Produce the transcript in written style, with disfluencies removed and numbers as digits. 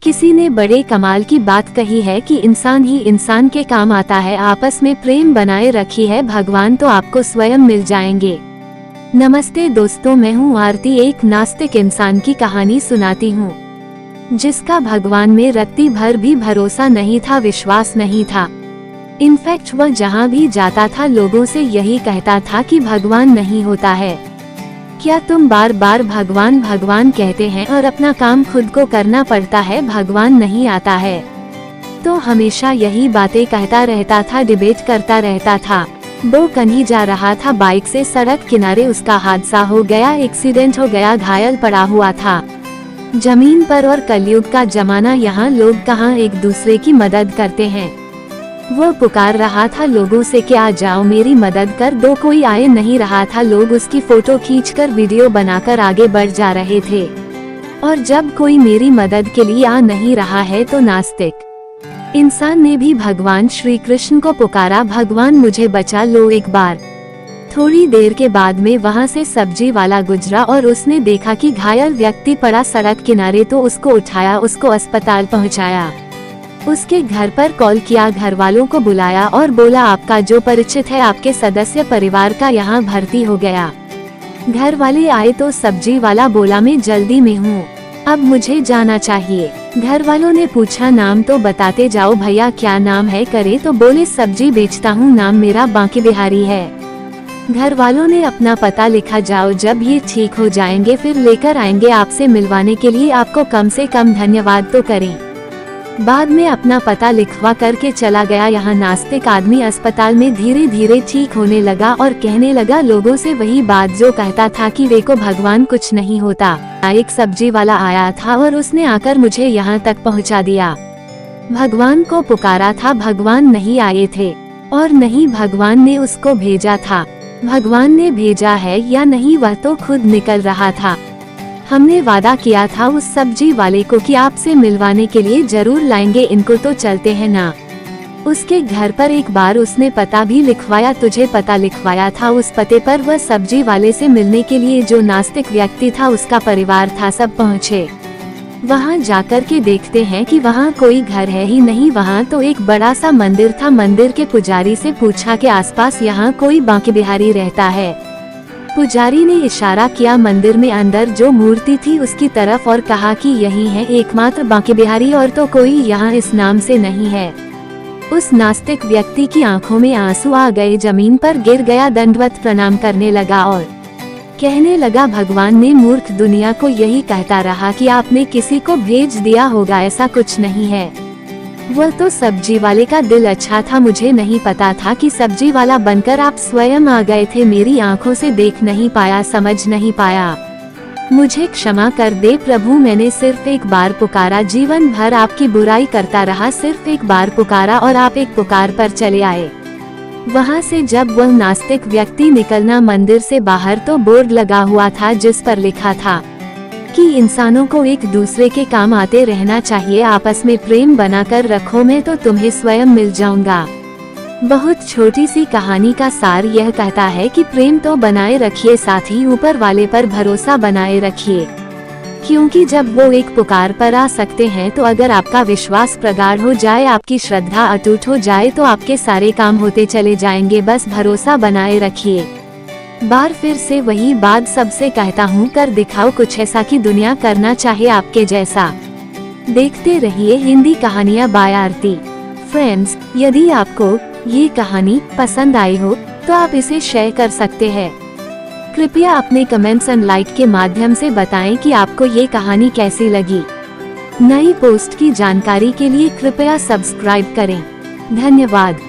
किसी ने बड़े कमाल की बात कही है कि इंसान ही इंसान के काम आता है। आपस में प्रेम बनाए रखी है भगवान तो आपको स्वयं मिल जाएंगे। नमस्ते दोस्तों, मैं हूँ आरती। एक नास्तिक इंसान की कहानी सुनाती हूँ जिसका भगवान में रत्ती भर भी भरोसा नहीं था, विश्वास नहीं था। इनफैक्ट वह जहाँ भी जाता था लोगों से यही कहता था कि भगवान नहीं होता है। क्या तुम बार बार भगवान भगवान कहते हैं और अपना काम खुद को करना पड़ता है, भगवान नहीं आता है? तो हमेशा यही बातें कहता रहता था, डिबेट करता रहता था। वो कहीं जा रहा था बाइक से, सड़क किनारे उसका हादसा हो गया, एक्सीडेंट हो गया, घायल पड़ा हुआ था जमीन पर। और कलयुग का जमाना, यहाँ लोग कहाँ एक दूसरे की मदद करते हैं। वो पुकार रहा था लोगों से कि आ जाओ मेरी मदद कर दो, कोई आए नहीं रहा था। लोग उसकी फोटो खींचकर वीडियो बनाकर आगे बढ़ जा रहे थे। और जब कोई मेरी मदद के लिए आ नहीं रहा है तो नास्तिक इंसान ने भी भगवान श्री कृष्ण को पुकारा, भगवान मुझे बचा लो एक बार। थोड़ी देर के बाद में वहाँ से सब्जी वाला गुजरा और उसने देखा कि घायल व्यक्ति पड़ा सड़क किनारे, तो उसको उठाया, उसको अस्पताल पहुँचाया। उसके घर पर कॉल किया, घर वालों को बुलाया और बोला आपका जो परिचित है, आपके सदस्य परिवार का यहाँ भर्ती हो गया। घर वाले आए तो सब्जी वाला बोला मैं जल्दी में हूँ, अब मुझे जाना चाहिए। घर वालों ने पूछा नाम तो बताते जाओ भैया, क्या नाम है? करे तो बोले सब्जी बेचता हूँ, नाम मेरा बांके बिहारी है। घर वालों ने अपना पता लिखा, जाओ जब ये ठीक हो जाएंगे फिर लेकर आएंगे आपसे मिलवाने के लिए, आपको कम से कम धन्यवाद तो करें। बाद में अपना पता लिखवा करके चला गया। यहाँ नास्तिक आदमी अस्पताल में धीरे धीरे ठीक होने लगा और कहने लगा लोगों से वही बात जो कहता था कि वे को भगवान कुछ नहीं होता। एक सब्जी वाला आया था और उसने आकर मुझे यहाँ तक पहुँचा दिया। भगवान को पुकारा था, भगवान नहीं आए थे और नहीं भगवान ने उसको भेजा था। भगवान ने भेजा है या नहीं वह तो खुद निकल रहा था। हमने वादा किया था उस सब्जी वाले को कि आपसे मिलवाने के लिए जरूर लाएंगे, इनको तो चलते हैं ना। उसके घर पर एक बार उसने पता भी लिखवाया, तुझे पता लिखवाया था उस पते पर। वह सब्जी वाले से मिलने के लिए जो नास्तिक व्यक्ति था, उसका परिवार था, सब पहुँचे। वहाँ जाकर के देखते हैं कि वहाँ कोई घर है ही नहीं। वहाँ तो एक बड़ा सा मंदिर था। मंदिर के पुजारी से पूछा कि आसपास यहाँ कोई बांके बिहारी रहता है? पुजारी ने इशारा किया मंदिर में अंदर जो मूर्ति थी उसकी तरफ और कहा कि यही है एकमात्र बांके बिहारी, और तो कोई यहाँ इस नाम से नहीं है। उस नास्तिक व्यक्ति की आंखों में आंसू आ गए, जमीन पर गिर गया, दंडवत प्रणाम करने लगा और कहने लगा भगवान ने मूर्ख दुनिया को यही कहता रहा कि आपने किसी को भेज दिया होगा, ऐसा कुछ नहीं है। वह तो सब्जी वाले का दिल अच्छा था, मुझे नहीं पता था कि सब्जी वाला बनकर आप स्वयं आ गए थे। मेरी आंखों से देख नहीं पाया, समझ नहीं पाया, मुझे क्षमा कर दे प्रभु। मैंने सिर्फ एक बार पुकारा, जीवन भर आपकी बुराई करता रहा, सिर्फ एक बार पुकारा और आप एक पुकार पर चले आए। वहाँ से जब वह नास्तिक व्यक्ति निकलना मंदिर से बाहर, तो बोर्ड लगा हुआ था जिस पर लिखा था कि इंसानों को एक दूसरे के काम आते रहना चाहिए, आपस में प्रेम बनाकर रखो, मैं तो तुम्हें स्वयं मिल जाऊंगा। बहुत छोटी सी कहानी का सार यह कहता है कि प्रेम तो बनाए रखिए, साथ ही ऊपर वाले पर भरोसा बनाए रखिए, क्योंकि जब वो एक पुकार पर आ सकते हैं तो अगर आपका विश्वास प्रगाढ़ हो जाए, आपकी श्रद्धा अटूट हो जाए तो आपके सारे काम होते चले जाएंगे। बस भरोसा बनाए रखिए। बार फिर से वही बात सबसे कहता हूँ, कर दिखाओ कुछ ऐसा कि दुनिया करना चाहे आपके जैसा। देखते रहिए हिंदी कहानियाँ बाय आरती। फ्रेंड्स, यदि आपको ये कहानी पसंद आई हो तो आप इसे शेयर कर सकते हैं। कृपया अपने कमेंट्स एंड लाइक के माध्यम से बताएं कि आपको ये कहानी कैसी लगी। नई पोस्ट की जानकारी के लिए कृपया सब्सक्राइब करें। धन्यवाद।